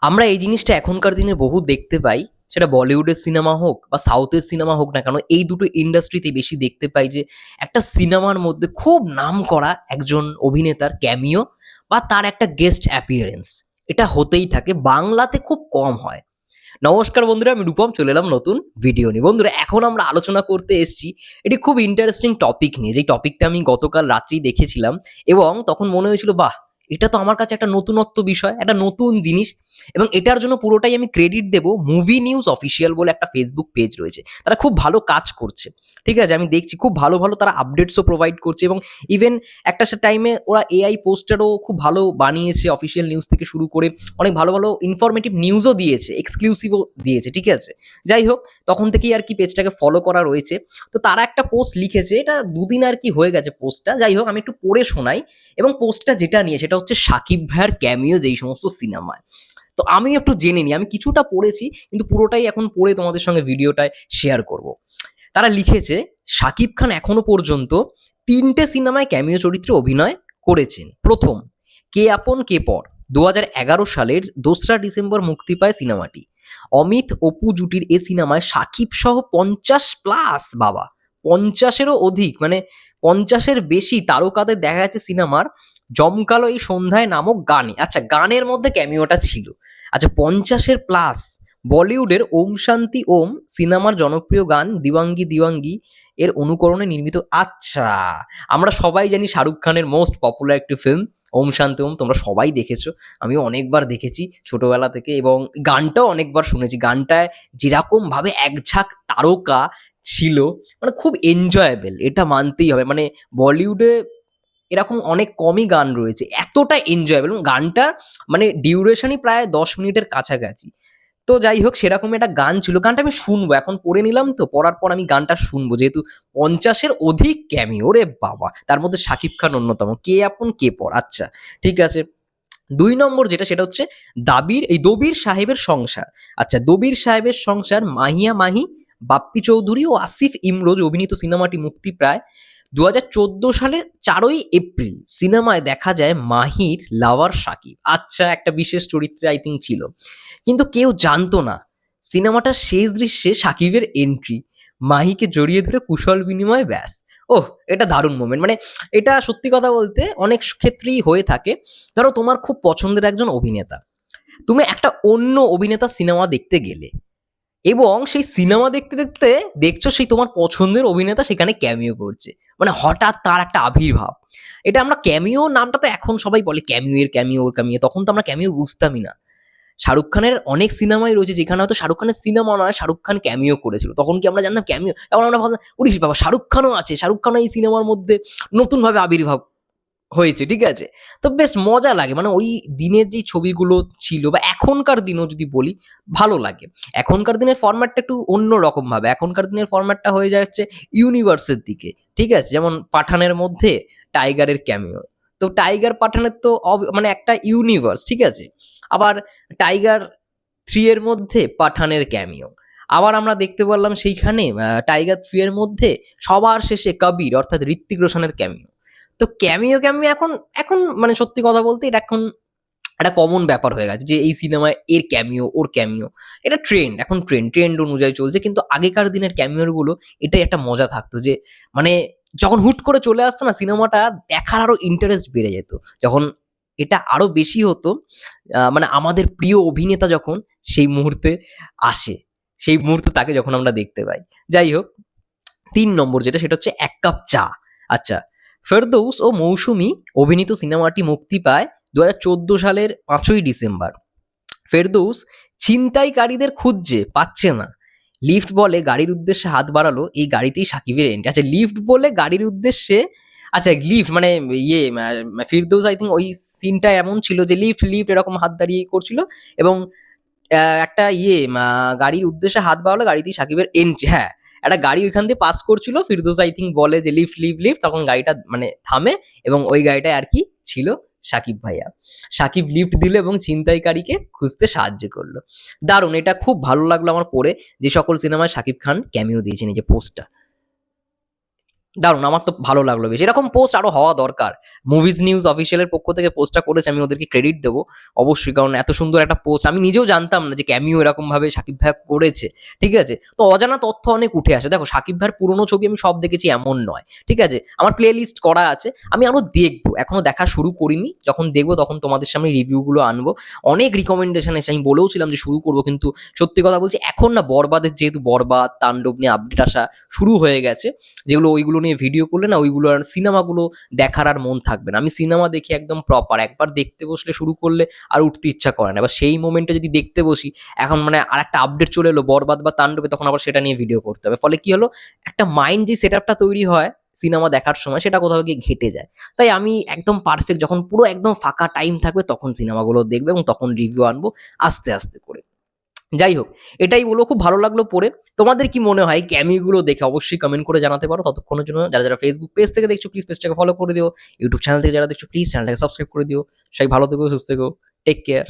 আমরা এই জিনিসটা এখনকার দিনে বহু দেখতে পাই। সেটা বলিউডের সিনেমা হোক বা সাউথের সিনেমা হোক না কেন, এই দুটো ইন্ডাস্ট্রিতে বেশি দেখতে পাই যে একটা সিনেমার মধ্যে খুব নামকরা একজন অভিনেতার ক্যামিও বা তার একটা গেস্ট অ্যাপিয়ারেন্স এটা হতেই থাকে। বাংলাতে খুব কম হয়। নমস্কার বন্ধুরা, আমি রূপম চলে এলাম নতুন ভিডিও নিয়ে। বন্ধুরা, এখন আমরা আলোচনা করতে এসেছি এটি খুব ইন্টারেস্টিং টপিক নিয়ে, যেই টপিকটা আমি গতকাল রাত্রেই দেখেছিলাম এবং তখন মনে হয়েছিল বাহ, এটা তো আমার কাছে একটা নতুনত্ব বিষয়, একটা নতুন জিনিস। এবং এটার জন্য পুরোটাই আমি ক্রেডিট দেব মুভি নিউজ অফিসিয়াল বলে একটা ফেসবুক পেজ রয়েছে। তারা খুব ভালো কাজ করছে, ঠিক আছে? আমি দেখছি খুব ভালো ভালো তারা আপডেটসও প্রোভাইড করছে এবং ইভেন একটা টাইমে ওরা এআই পোস্টারও খুব ভালো বানিয়েছে, অফিসিয়াল নিউজ থেকে শুরু করে অনেক ভালো ভালো ইনফরমেটিভ নিউজও দিয়েছে, এক্সক্লুসিভও দিয়েছে, ঠিক আছে? যাই হোক, তখন থেকেই আর কি পেজটাকে ফলো করা রয়েছে। তো তারা একটা পোস্ট লিখেছে, এটা দুদিন আর কি হয়ে গেছে পোস্টটা। যাই হোক, আমি একটু পড়ে শোনাই। এবং পোস্টটা যেটা নিয়ে সেটা হচ্ছে সাকিব ভাইয়ের ক্যামিও যেই সমস্ত সিনেমায়। তো আমি একটু জেনে নিই, আমি কিছুটা পড়েছি কিন্তু পুরোটাই এখন পড়ে তোমাদের সঙ্গে ভিডিওটায় শেয়ার করব। তারা লিখেছে, শাকিব খান এখনো পর্যন্ত ৩টে সিনেমায় ক্যামিও চরিত্রে অভিনয় করেছেন। প্রথম, কে আপন কে পর, ২০১১ সালের ২রা ডিসেম্বর মুক্তি পায় সিনেমাটি। অমিত অপু জুটির এ সিনেমায় শাকিব সহ ৫০+, বাবা, ৫০-এরও অধিক, মানে ৫০-এর বেশি তারকাদের দেখা যাচ্ছে সিনেমার জমকালো এই সন্ধ্যায় নামক গানে। আচ্ছা, গানের মধ্যে ক্যামিওটা ছিল। আচ্ছা, ৫০-এর+। বলিউডের ওম শান্তি ওম সিনেমার জনপ্রিয় গান দিওয়াঙ্গি দিওয়াঙ্গি এর অনুকরণে নির্মিত। আচ্ছা, আমরা সবাই জানি শাহরুখ খানের মোস্ট পপুলার একটি ফিল্ম ওম শান্তি ওম, তোমরা সবাই দেখেছো। আমিও অনেকবার দেখেছি ছোটবেলা থেকে এবং গানটাও অনেকবার শুনেছি। গানটায় যেরকম ভাবে একঝাঁক তারকা ছিল, মানে খুব এনজয়েবল, এটা মানতেই হবে। মানে বলিউডে এরকম অনেক কমই গান রয়েছে এতটা এনজয়েবল, এবং গানটা মানে ডিউরেশনই প্রায় ১০ মিনিটের কাছাকাছি। তো যাই হোক, সেরকম একটা গান ছিল। গানটা আমি শুনবো, এখন পড়ে নিলাম, তো পড়ার পর আমি গানটা শুনবো, যেহেতু ৫০-এর অধিক ক্যামিও, রে বাবা, তার মধ্যে শাকিব খান অন্যতম। কে আপন কে পর, আচ্ছা ঠিক আছে। ২ নম্বর যেটা, সেটা হচ্ছে দবির সাহেবের সংসার। আচ্ছা, দবির সাহেবের সংসার মাহিয়া মাহি, বাপ্পি চৌধুরী ও আসিফ ইমরোজ অভিনীত সিনেমাটি মুক্তি প্রায় ২০১৪ সালের ৪ই এপ্রিল। সিনেমায় দেখা যায় মাহির লাভার শাকিব। আচ্ছা, একটা বিশেষ চরিত্রে আই থিঙ্ক ছিল, কিন্তু কেউ জানতো না সিনেমাটার শেষ দৃশ্যে শাকিবের এন্ট্রি, মাহিকে জড়িয়ে ধরে কুশল বিনিময়, ব্যাস। ওহ, এটা দারুণ মোমেন্ট। মানে এটা সত্যি কথা বলতে অনেক ক্ষেত্রেই হয়ে থাকে। ধরো তোমার খুব পছন্দের একজন অভিনেতা, তুমি একটা অন্য অভিনেতার সিনেমা দেখতে গেলে এবং সেই সিনেমা দেখতে দেখতে দেখছো সেই তোমার পছন্দের অভিনেতা সেখানে ক্যামিও করছে, মানে হঠাৎ তার একটা আবির্ভাব। এটা আমরা ক্যামিও নামটা তো এখন সবাই বলে ক্যামিও এর ক্যামিও ওর ক্যামিও, তখন তো আমরা ক্যামিও বুঝতামই না। শাহরুখ খানের অনেক সিনেমাই রয়েছে যেখানে হয়তো শাহরুখ খানের সিনেমা নয়, শাহরুখ খান ক্যামিও করেছিল, তখন কি আমরা জানতাম ক্যামিও? এখন আমরা ভাবতাম উড়িস বাবা, শাহরুখ খানও আছে, শাহরুখ খানও এই সিনেমার মধ্যে নতুনভাবে আবির্ভাব হয়েছে, ঠিক আছে? তো বেশ মজা লাগে, মানে ওই দিনের যেই ছবিগুলো ছিল বা এখনকার দিনেও যদি বলি, ভালো লাগে। এখনকার দিনের ফরম্যাটটা একটু অন্য রকম ভাবে, এখনকার দিনের ফরম্যাটটা হয়ে যাচ্ছে ইউনিভার্সের দিকে, ঠিক আছে? যেমন পাঠানের মধ্যে টাইগারের ক্যামিও, তো টাইগার পাঠানের তো মানে একটা ইউনিভার্স, ঠিক আছে? আবার টাইগার 3 এর মধ্যে পাঠানের ক্যামিও। আবার আমরা দেখতে পারলাম সেইখানে টাইগার 3 এর মধ্যে সবার শেষে কবির অর্থাৎ ঋত্বিক রোশনের ক্যামিও। তো ক্যামিও ক্যামিও এখন এখন মানে সত্যি কথা বলতে এটা এখন একটা কমন ব্যাপার হয়ে গেছে যে এই সিনেমায় এর ক্যামিও ওর ক্যামিও। এটা ট্রেন্ড, এখন ট্রেন্ড অনুযায়ী চলছে। কিন্তু আগেকার দিনের ক্যামিওর গুলো এটাই একটা মজা থাকতো যে মানে যখন হুট করে চলে আসতো না সিনেমাটা, দেখার আরো ইন্টারেস্ট বেড়ে যেত। যখন এটা আরো বেশি হতো, মানে আমাদের প্রিয় অভিনেতা যখন সেই মুহূর্তে আসে, সেই মুহূর্তে তাকে যখন আমরা দেখতে পাই। যাই হোক, ৩ নম্বর যেটা, সেটা হচ্ছে এক কাপ চা। আচ্ছা, ফেরদৌস ও মৌসুমী অভিনীত সিনেমাটি মুক্তি পায় ২০১৪ সালের ৫ই ডিসেম্বর। ফেরদৌস ছিনতাইকারীদের খুঁজছে, পাচ্ছে না। লিফট বলে গাড়ির উদ্দেশ্যে হাত বাড়ালো, এই গাড়িতেই সাকিবের এন্ট্রি। আচ্ছা, লিফট বলে গাড়ির উদ্দেশ্যে, আচ্ছা লিফট মানে ইয়ে ফিরদৌস আই থিঙ্ক ওই সিনটা এমন ছিল যে লিফট লিফট এরকম হাত দাঁড়িয়ে করছিল এবং একটা গাড়ির উদ্দেশ্যে হাত বাড়ালো, গাড়িতেই সাকিবের এন্ট্রি। হ্যাঁ, একটা গাড়ি ওইখান দিয়ে পাস করছিল, ফিরদৌস আই থিঙ্ক বলে যে লিফট লিফট লিফট, তখন গাড়িটা মানে থামে এবং ওই গাড়িটায় আর কি ছিল সাকিব ভাইয়া। সাকিব লিফট দিল এবং ছিনতাইকারীকে খুঁজতে সাহায্য করলো। দারুণ, এটা খুব ভালো লাগলো আমার পড়ে, যে সকল সিনেমায় সাকিব খান ক্যামিও দিয়েছেন, এই যে পোস্টটা। দারুণ! আমার তো ভালো লাগলো বেশ। এরকম পোস্ট আরো হওয়া দরকার। মুভিজ নিউজ অফিসিয়াল এর পক্ষ থেকে পোস্টটা করেছে, আমি ওদেরকে ক্রেডিট দেবো। অবশ্যই, কারণ এত সুন্দর একটা পোস্ট আমি নিজেও জানতাম না যে ক্যামিও এরকমভাবে শাকিব ভাইয়া করেছে। ঠিক আছে? তো অজানা তথ্য অনেক উঠে আসে। দেখো শাকিব ভাইয়ের পুরনো ছবি আমি সব দেখেছি এমন নয়। ঠিক আছে? আমার প্লে লিস্ট করা আছে। আমি আরো দেখবো। এখনো দেখা শুরু করিনি। যখন দেখবো তখন তোমাদের সামনে রিভিউ গুলো আনবো। অনেক রিকমেন্ডেশন এসে আমি বলেওছিলাম যে শুরু করব, কিন্তু সত্যি কথা বলছি এখন না বরবাদের, যেহেতু বরবাদ, তাণ্ডব নিয়ে আপডেট আসা শুরু হয়ে গেছে, যেগুলো ওইগুলো নিয়ে ভিডিও করলে না ওইগুলো আর সিনেমাগুলো দেখার আর মন থাকবে না। আমি সিনেমা দেখি একদম প্রপার, একবার দেখতে বসলে শুরু করলে আর উঠতে ইচ্ছা করে না। এবার সেই মোমেন্টে যদি দেখতে বসি, এখন মানে আর একটা আপডেট চলে এলো বরবাদ বা তাণ্ডবে, তখন আবার সেটা নিয়ে ভিডিও করতে হবে। ফলে কি হলো, একটা মাইন্ড যে সেট আপটা তৈরি হয় সিনেমা দেখার সময়, সেটা কোথাও গিয়ে ঘেটে যায়। তাই আমি একদম পারফেক্ট যখন পুরো একদম ফাঁকা টাইম থাকবে তখন সিনেমাগুলো দেখবো এবং তখন রিভিউ আনবো আস্তে আস্তে করে। যাই হোক, এটাই বলবো, খুব ভালো লাগলো পড়ে। তোমাদের কি মনে হয় ক্যামিওগুলো দেখে অবশ্যই কমেন্ট করে জানাতে পারো। ততক্ষণের জন্য যারা যারা ফেসবুক পেজ থেকে দেখছো প্লিজ পেজটাকে ফলো করে দিও। ইউটিউব চ্যানেল থেকে যারা দেখছো প্লিজ চ্যানেলটাকে সাবস্ক্রাইব করে দিও। সবাই ভালো থেকো, সুস্থ থেকো। Take care.